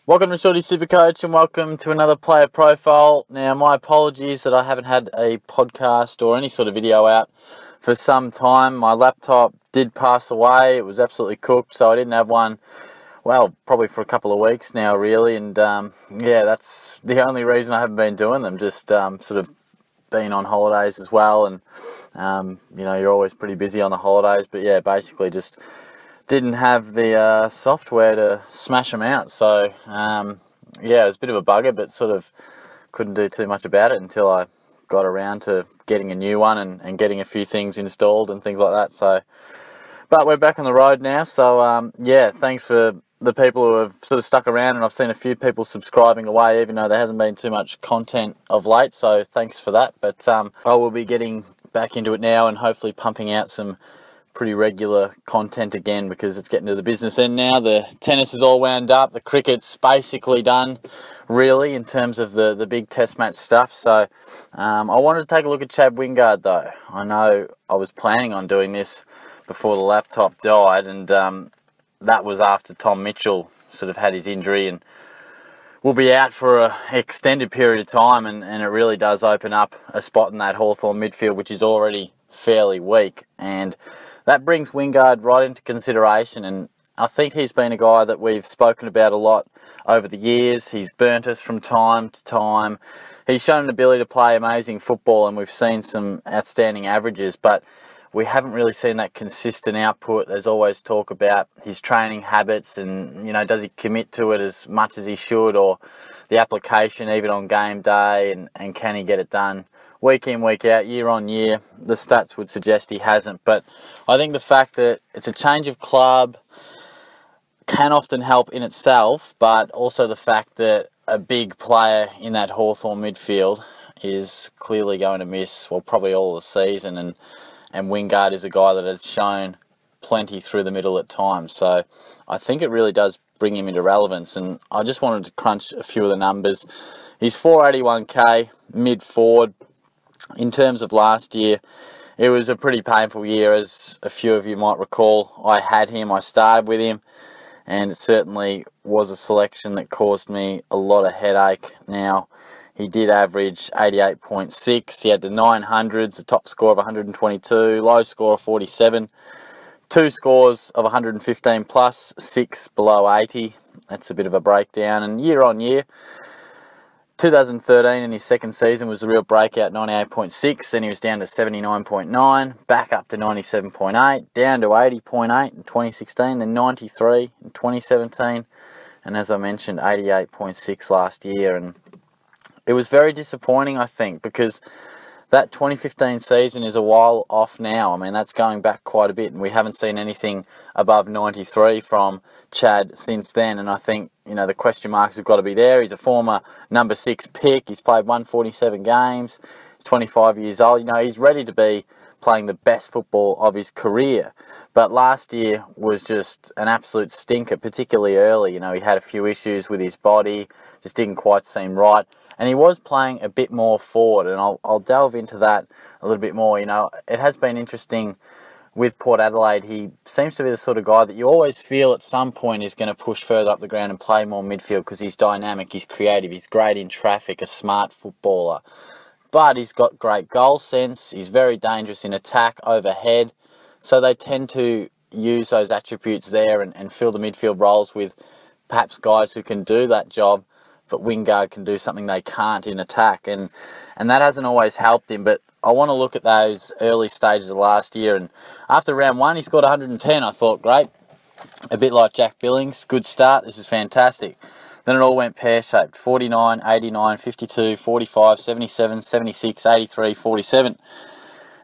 Welcome to Shorty SuperCoach and welcome to another player profile. Now, my apologies that I haven't had a podcast or any sort of video out for some time. My laptop did pass away. It was absolutely cooked, so I didn't have one, well, probably for a couple of weeks now, really. And yeah, that's the only reason I haven't been doing them, just sort of being on holidays as well. And, you know, you're always pretty busy on the holidays. But yeah, basically just didn't have the software to smash them out, so yeah, it was a bit of a bugger, but sort of couldn't do too much about it until I got around to getting a new one and getting a few things installed and things like that. So, but we're back on the road now, so yeah, thanks for the people who have sort of stuck around, and I've seen a few people subscribing away, even though there hasn't been too much content of late, so thanks for that. But I will be getting back into it now and hopefully pumping out some pretty regular content again, because it's getting to the business end now. The tennis is all wound up, the cricket's basically done really in terms of the big test match stuff. So I wanted to take a look at Chad Wingard though. I know I was planning on doing this before the laptop died, and that was after Tom Mitchell sort of had his injury and will be out for an extended period of time, and it really does open up a spot in that Hawthorn midfield, which is already fairly weak. And that brings Wingard right into consideration, and I think he's been a guy that we've spoken about a lot over the years. He's burnt us from time to time. He's shown an ability to play amazing football, and we've seen some outstanding averages, but we haven't really seen that consistent output. There's always talk about his training habits and, you know, does he commit to it as much as he should, or the application even on game day, and can he get it done week in, week out, year on year. The stats would suggest he hasn't, but I think the fact that it's a change of club can often help in itself, but also the fact that a big player in that Hawthorn midfield is clearly going to miss, well, probably all the season, and Wingard is a guy that has shown plenty through the middle at times. So I think it really does bring him into relevance, and I just wanted to crunch a few of the numbers. He's 481k mid forward. In terms of last year, it was a pretty painful year, as a few of you might recall. I had him, I started with him, and it certainly was a selection that caused me a lot of headache. Now, he did average 88.6, he had the 900s, a top score of 122, low score of 47, 2 scores of 115 plus, 6 below 80. That's a bit of a breakdown. And year on year, 2013 in his second season was the real breakout, 98.6, then he was down to 79.9, back up to 97.8, down to 80.8 in 2016, then 93 in 2017, and as I mentioned, 88.6 last year. And it was very disappointing, I think, because that 2015 season is a while off now. I mean, that's going back quite a bit, and we haven't seen anything above 93 from Chad since then. And I think, you know, the question marks have got to be there. He's a former number 6 pick. He's played 147 games. He's 25 years old. You know, he's ready to be playing the best football of his career. But last year was just an absolute stinker, particularly early. You know, he had a few issues with his body, just didn't quite seem right. And he was playing a bit more forward, and I'll delve into that a little bit more. You know, it has been interesting with Port Adelaide. He seems to be the sort of guy that you always feel at some point is going to push further up the ground and play more midfield, because he's dynamic, he's creative, he's great in traffic, a smart footballer. But he's got great goal sense, he's very dangerous in attack, overhead. So they tend to use those attributes there and fill the midfield roles with perhaps guys who can do that job, but Wingard can do something they can't in attack, and that hasn't always helped him. But I want to look at those early stages of last year, and after round 1 he scored 110. I thought, great, a bit like Jack Billings, good start, this is fantastic. Then it all went pear-shaped, 49, 89, 52, 45, 77, 76, 83, 47.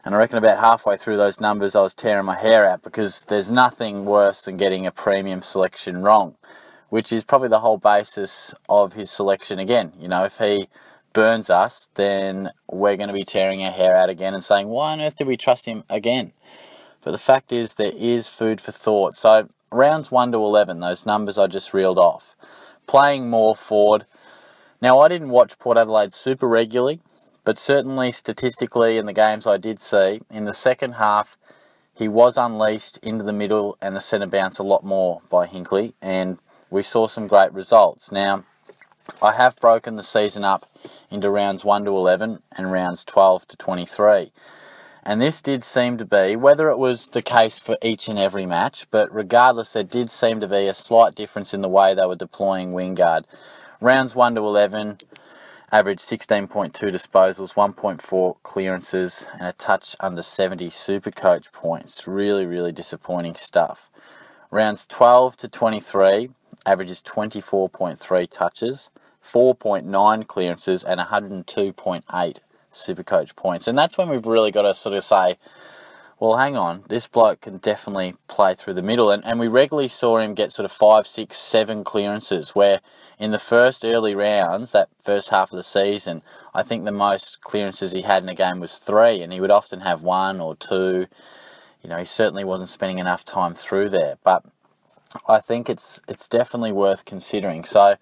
And I reckon about halfway through those numbers I was tearing my hair out, because there's nothing worse than getting a premium selection wrong, which is probably the whole basis of his selection again. You know, if he burns us, then we're going to be tearing our hair out again and saying, why on earth did we trust him again? But the fact is, there is food for thought. So rounds 1 to 11, those numbers I just reeled off, playing more forward. Now, I didn't watch Port Adelaide super regularly, but certainly statistically in the games I did see, in the second half, he was unleashed into the middle and the centre bounce a lot more by Hinkley, and we saw some great results. Now, I have broken the season up into rounds 1 to 11 and rounds 12 to 23. And this did seem to be, whether it was the case for each and every match, but regardless, there did seem to be a slight difference in the way they were deploying Wingard. Rounds 1 to 11, averaged 16.2 disposals, 1.4 clearances, and a touch under 70 SuperCoach points. Really, really disappointing stuff. Rounds 12 to 23, averages 24.3 touches, 4.9 clearances, and 102.8 SuperCoach points. And that's when we've really got to sort of say, well, hang on, this bloke can definitely play through the middle. And we regularly saw him get sort of 5, 6, 7 clearances, where in the first early rounds, that first half of the season, I think the most clearances he had in a game was 3, and he would often have 1 or 2. You know, he certainly wasn't spending enough time through there. But I think it's definitely worth considering. So,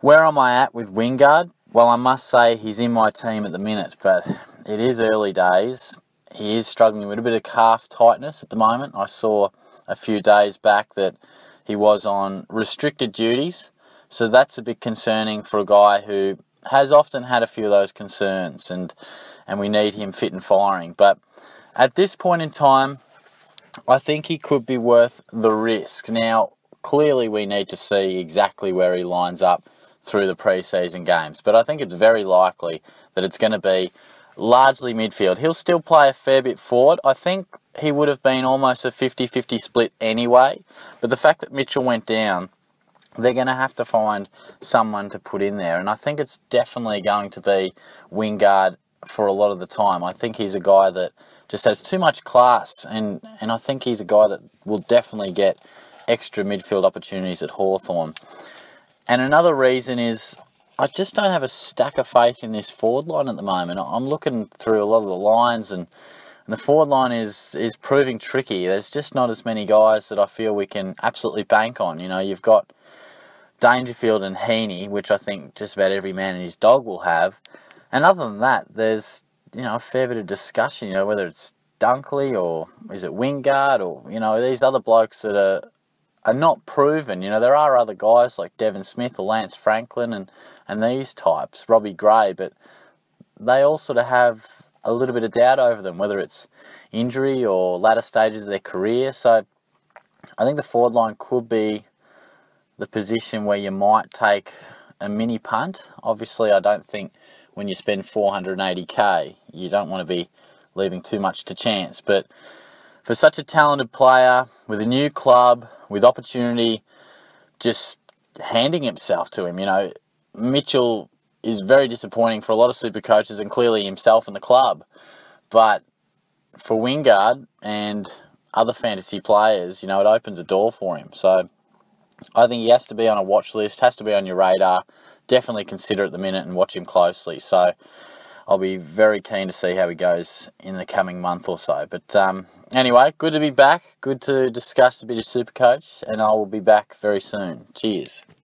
where am I at with Wingard? Well, I must say he's in my team at the minute, but it is early days. He is struggling with a bit of calf tightness at the moment. I saw a few days back that he was on restricted duties, so that's a bit concerning for a guy who has often had a few of those concerns, and we need him fit and firing. But at this point in time, I think he could be worth the risk. Now, clearly we need to see exactly where he lines up through the pre-season games, but I think it's very likely that it's going to be largely midfield. He'll still play a fair bit forward. I think he would have been almost a 50-50 split anyway, but the fact that Mitchell went down, they're going to have to find someone to put in there, and I think it's definitely going to be Wingard for a lot of the time. I think he's a guy that just has too much class, and I think he's a guy that will definitely get extra midfield opportunities at Hawthorn. And another reason is I just don't have a stack of faith in this forward line at the moment. I'm looking through a lot of the lines, and the forward line is proving tricky. There's just not as many guys that I feel we can absolutely bank on. You know, you've got Dangerfield and Heaney, which I think just about every man and his dog will have. And other than that, there's, you know, a fair bit of discussion, you know, whether it's Dunkley or is it Wingard or, you know, these other blokes that are not proven. You know, there are other guys like Devon Smith or Lance Franklin and these types, Robbie Gray, but they all sort of have a little bit of doubt over them, whether it's injury or latter stages of their career. So I think the forward line could be the position where you might take a mini punt. Obviously, I don't think when you spend $480k, you don't want to be leaving too much to chance. But for such a talented player, with a new club, with opportunity, just handing himself to him, you know, Mitchell is very disappointing for a lot of super coaches and clearly himself and the club. But for Wingard and other fantasy players, you know, it opens a door for him. So I think he has to be on a watch list, has to be on your radar. Definitely consider it at the minute and watch him closely. So I'll be very keen to see how he goes in the coming month or so. But anyway, good to be back. Good to discuss a bit of SuperCoach, and I will be back very soon. Cheers.